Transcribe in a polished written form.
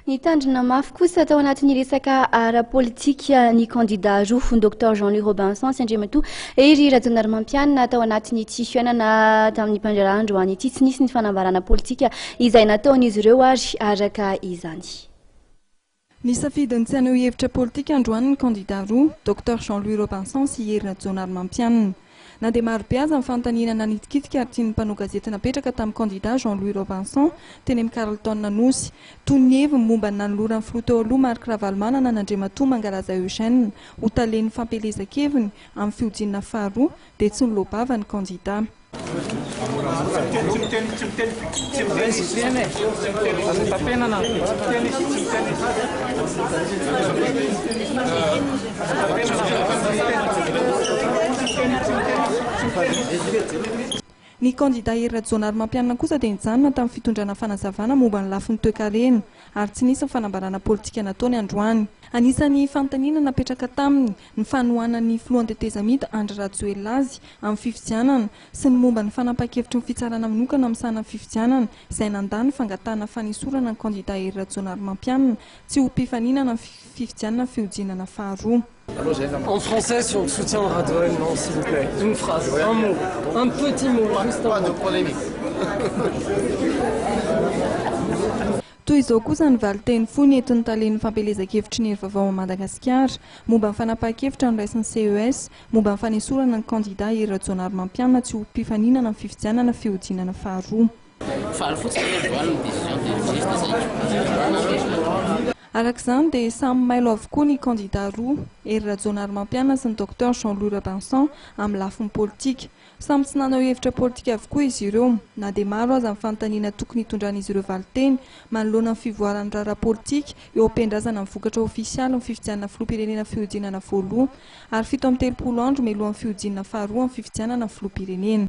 Mitandrina mafy kosa tao anatin'ny resaka ara-politika ny kandida roa dokotera Hery Rajaonarimampianina sy andriamatoa Hery Rajaonarimampianina tao anatin'ny tsy fiainana tamin'ny mpandrara androany ity tsy nisy ny fanambarana politika izay nataon'izy ireo ary araka izany. Nisafidiny tsy haneho hevitra politika androany ny kandida roa dokotera Hery Rajaonarimampianina sy Hery Rajaonarimampianina. Na dia marobe aza ny fanontaniana nanitikidika ary tian'ny mpanao gazety napetraka tamin'ny kandida Hery Rajaonarimampianina teny amin'ny Carleton nosy toy ny heviny momba ny nanoloran'ny filoha teo aloha Marc Ravalomanana n'andriamatoa Mangalaza Eugène ho taleny fampelezan-keviny amin'ny fihodinana faharoa dia tsy nilobava ny kandida. Ny kandida Hery Rajaonarimampianina kosa dia nijanona tamin'ny fitondrana fanazavana momba ny lafiny toe-karena ary tsy nisy ny fanambarana politika nataony androany. Anisan'ny fanontaniana napetraka taminy ny fanohanan'ny filohan-tetezamita Andry Rajoelazy amin'ny fifidianana sy ny momba ny fanapakevitry ny fitsarana manokana amin'ny sahanan'ny fifidianana izay nandany fangatahana fanisorana ny kandida Hery Rajaonarimampianina tsy ho mpifaninana ny fifidianana fihodinana faharoa. En français, sur le soutien au Radouane, non, s'il vous plaît. Une phrase, un mot, un petit mot. Pas de polémique. Toy izao kosa ny valiteny fohy entin'ny talen'ny fampelezan-kevitry ny hery vaovao a Madagasikara momba ny fanapahan-kevitra ny raisin'ny CES momba ny fanesorana ny kandida Hery Rajaonarimampianina tsy ho mpifaninana amin'ny fifidianana fihodinana faharoa. Arak'izany dia samy mailo avokoa ny kandida roa Hery Rajaonarimampianina sy ny dokotera Hery Rajaonarimampianina amin'ny lafiny politika. Samy tsy nanao hevitra politika avokoa izy ireo, na dia maro aza ny fanontaniana tokony hitondran'izy ireo valiteny manoloana ny fivoaran'ny raharaha politika eo am-pendrazana amin'ny vokatra ofisialy ny fifidianana filoham-pirenena fihodinana voalohany ary 7 ambin'ny 30 andro mialohan'ny fihodinana faharoa amin'ny fifidianana filoham-pirenena.